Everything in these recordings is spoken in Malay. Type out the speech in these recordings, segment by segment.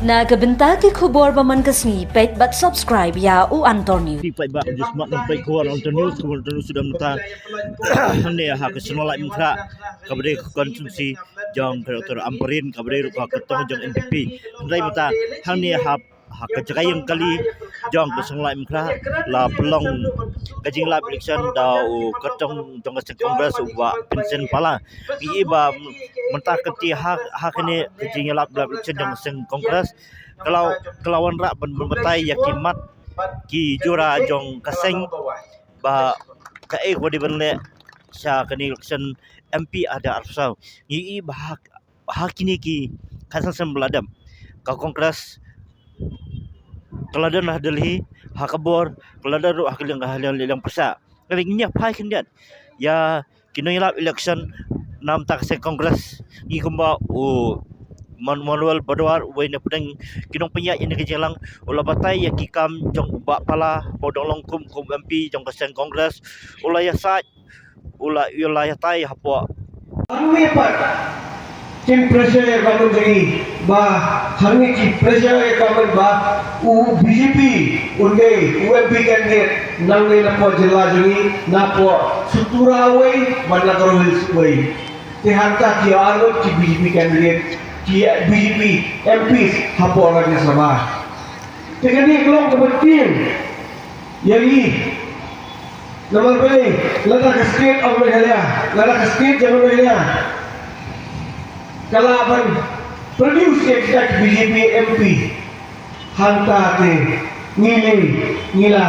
Nagabenta ki khubor baman kasni pet but subscribe ya u Antonio. Di pai ba just mak nang pai kuar Antonio sudah mata ne ha ke senolak mukra kabare konsumsi jong doktor amperin kabare ka ketong jong NPP ndai mata hang ne ha ke jagai yang kali jong ke senolak mukra la pelong kajing la election da u ketong jong ke kongres wa pension pala i ba mentah keti ha kene kajing la election jong seng kongres kalau kelawan rak berbetai yakimat ki jura jong kaseng ba ka ko di berle sya kani election MP ada arsau ni bah kini ki kasan sembeladam ka kongres keladan lah Delhi hakabor keladan ru hakiliang persa kali nya pai kendian ya kino yalap election nam tak se kongres ni kumba o manual badwar waina pedang kinong penyak yang kejelang ulah batai ya kikam jong ba pala podong longkum MP jong kesen kongres ulah ya sat ulah tai hapo Hangni par kim pressure kamu dari bah hangni ki pressure kamu bah u BJP unde UMP candidate nang ne napo jela juni napo suturawai mana karowil suwai tihanta ki arot ki BJP candidate ki BJP MPs hapo Raja Sabah tegani kelong kepenting yari nomor baik lada ke state of Meghalaya lada ke state Jammu Meghalaya kalaban produce exact BJP MP hanta te ngila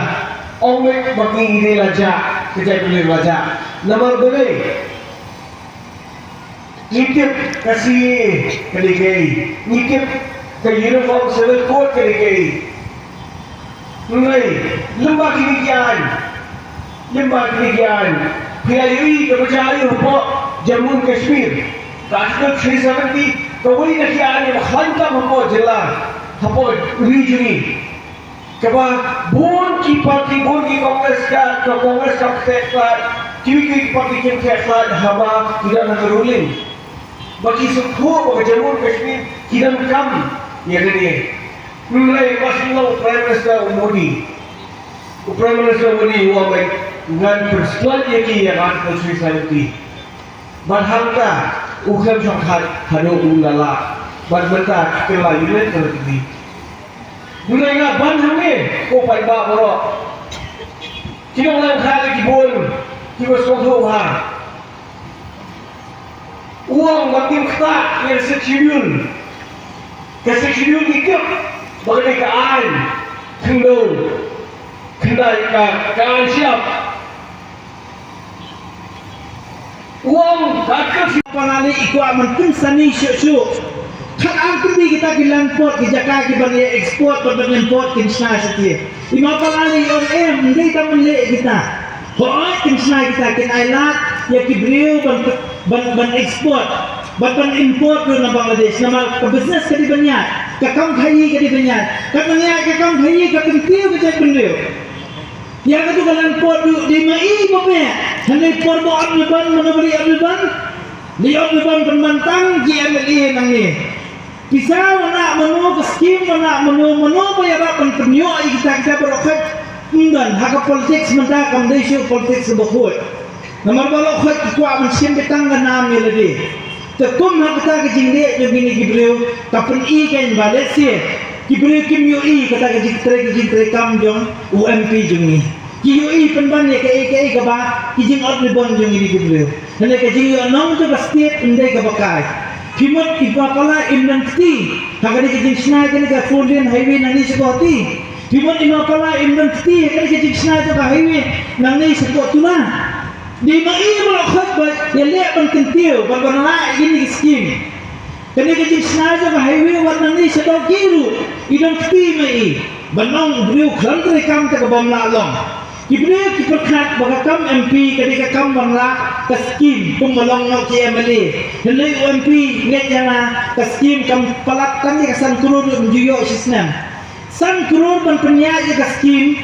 omek baki ide laja kejai pilih laja nomor baik ngikip kasih kedikai ngikip ke uniform civil code kedikai ngai lembah kinigian PIUI kepercayaan hukum Jammu Kashmir Article 370 kawai nakian yang hantam hukum jela hukum regioni kaba bon ki kongres ka teklat ki parti ki teklat haba tidak nak ruling bagi suku bagi Jammu Kashmir tidak kam ya gini mulai masuk Prime Minister Modi Muhammad dengan persetujuan yang Artikel 370 berhangka ukam syangkat hado ulala berbenta kela unit terkini mulai nak ban hangi ko pai ba boro kinong lang kali kibon kibos kong ha uang makin ketat yang sekiun kesekiun ikut bagi kaan kendung kendai kaan siap uang kakak siapa nali ikut amankan sani syuk kan angkri kita gilampot kijaka kibagi ekspor berbanding import kinsna setia lima palali on ndai tamle kita hoy kinsna kita kin ailat ya kibriu ban ekspor ban import na Bangladesh nama ke business kadi banyak ka kam khai kadi banyak ka banyak ka kam khai ka pentiu ka pentiu yang itu dalam pot di mai bope hendak porbo abban menabri abban di abban pemantang GMLE nang ni bisa mana menu skim mana menu bayar penyu kita berokat dan hak politik sementara kamdesio politik sebut nomor berokat kuat mesin betang ganam ni lagi tekum hak kita kejingde yang bini gibreu kapan kan Malaysia kibriu kim UI kata kejing kam jong UMP jong ni UI penban ya ke ba kijing out ni bon jong ini gibreu hanya kejing yo nong tu state indai ka bakai kimot ibapala industry hagani kejing snai kan ka 4 lane highway nani sekoti kimot ibapala industry kan kejing snai tu ka highway nani sekotuna di mai melokhat ba yele ban kentiu ban bana ini skim kene kejing snai tu ka highway wat nani sedokiru industry mai banong briu khantre kam ta ka bamla long Kibri kiperkat bagakam MP ketika kam bangla kaskim pumalong no KMLE hendak UMP net jana kaskim kam palat kan di kasan kurur menjuyo sistem san kurur ban penyak kaskim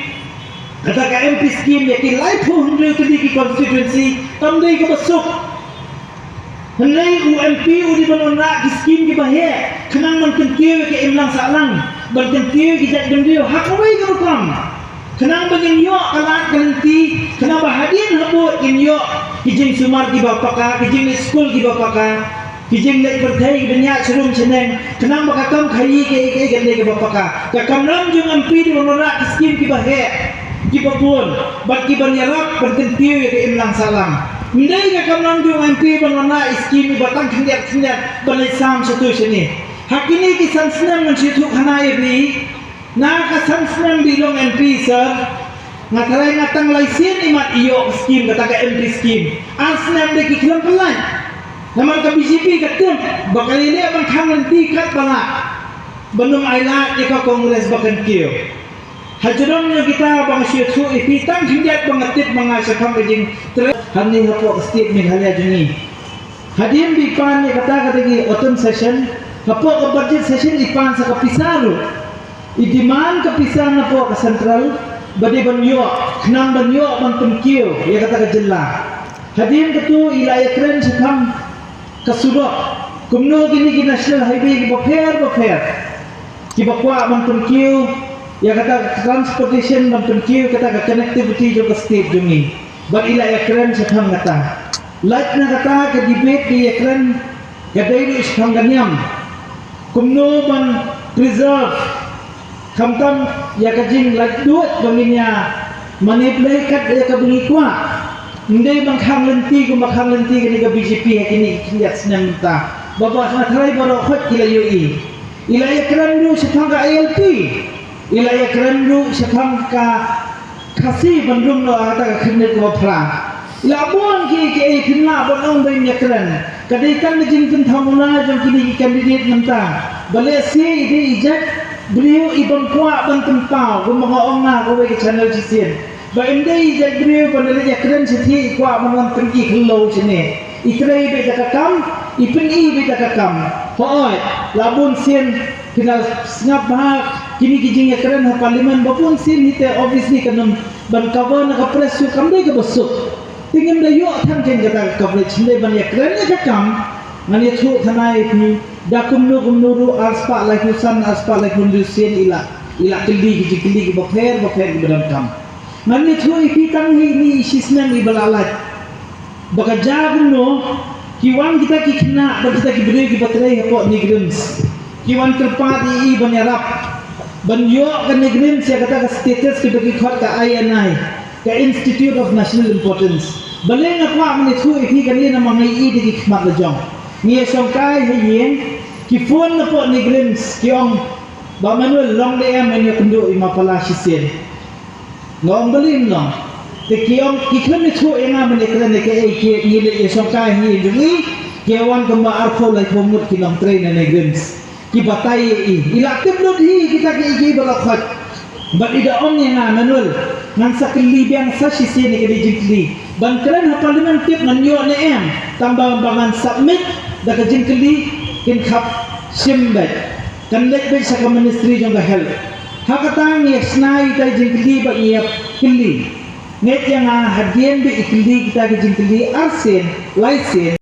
kata ka MP skim ya ki life hundred ke di constituency tam dei ke besuk Henlai UMP udi banona kiskim ki bahe kenang man kentiu ke imlang salang ban kentiu ki jak demdio hakawai ke rukam kenang bagin yo kalat kanti kenang bahadin habut in yo kijing sumar ki bapaka kijing school ki bapaka kijing lek berthai dunia serum seneng kenang bakakam khai ke gande ke bapaka ka kamram jung MP di banona kiskim ki bahe ki babun bat ki banyarap ban kentiu ke imlang salang Mindai ka kamlang jung MP banana iskim batang kinyak balai sam satu sini. Hakini ki sansnam man situ khana ibi na ka sansnam bilong MP sir. Ngatarai ngatang laisin imat iyo skim kata ka MP skim. Ansnam de ki klang pelan. Naman ka BJP katem bakal ini abang khang nanti kat bala. Benum ailat ika kongres bakan kiyo. Hajarongnya kita bang situ ipitang kinyak bangatit mga sakam kajing Hani hapo state Meghalaya jungi. Hadim di pan ni kata gi autumn session, hapo ka budget session di pan sa kapisaru. Idiman kapisan na po ka central, badi banyo, knang banyo man tumkiyo, ya kata ka jilla. Hadim katu ilaya kren sa kam kasudok. Kumno gini ki national highway ki baper. Ki bakwa man tumkiyo, ya kata transportation man tumkiyo kata ka connectivity jo ka state jungi. Bag ila ekran sa kata like na kata ka debate di ekran kadai sa ganyam kumno ban preserve kamtam ya kajing like duit banginya manipulate kat ya ka bangikwa hindi bang lenti kani ka BJP kini kinyak senang ta baba sa try baro khot kila yui ila ekran ru sa ka ALP ila ekran ru sa ka kasih bandung lo ada kena kau perang. Labuan ki kena bandung banyak keren. Kadai kan dijin thamuna jam kini kandidat mentang. Balik si di ijat beliau ibon kuat bantum pau. Gua mengaongna gua ke channel cisin. Ba indai ijat beliau bandar keren seti kuat menang pergi kelau sini. Itrai be jakakam, ipin be jakakam. Hoi labun sin kena sengap bahak. Kini kijing keren ha parlimen bapun sin hite obviously kanam ban kawan ka press su kamde ke besuk tingin da yo tham ken kata coverage le ban keren ka kam ngani thu thanai pi da kumnu ru aspa like husan aspa like hundusin ila kili ki baper badan kam ngani thu ipi tang ni sisnan ibalalat baka jagno kiwan kita ki kena ba kita ki beri ki batrai hapo ni grims kiwan kerpat i banyarap banyo kan negrim saya kata status ke bagi khot ka INI ka Institute of National Importance baleng apa menithu ipi kan ni nama ngai di khmat la jong ni songkai hyen ki phone na po negrim kiong ba manuel long le am en yakundo imapala sisen ngom balim no te kiong ki khon ni thu enga men ekran ke ke ni le songkai hyen jungi kewan ka ma arfo lai pomut ki long train na negrim ki batai ila timlud hi kita ki balakhat but ida on nga manual ngan sa kilibyang sa sisi ni kadi jingkli ban kran ha parliament tip nan yo ne em tambang bangan submit da ka jingkli kin khap simbet kan lek be sa ministry jong ga health ha katang ni snai ta jingkli ba yep kili net yang hadien be ikli kita ki jingkli arsen laisen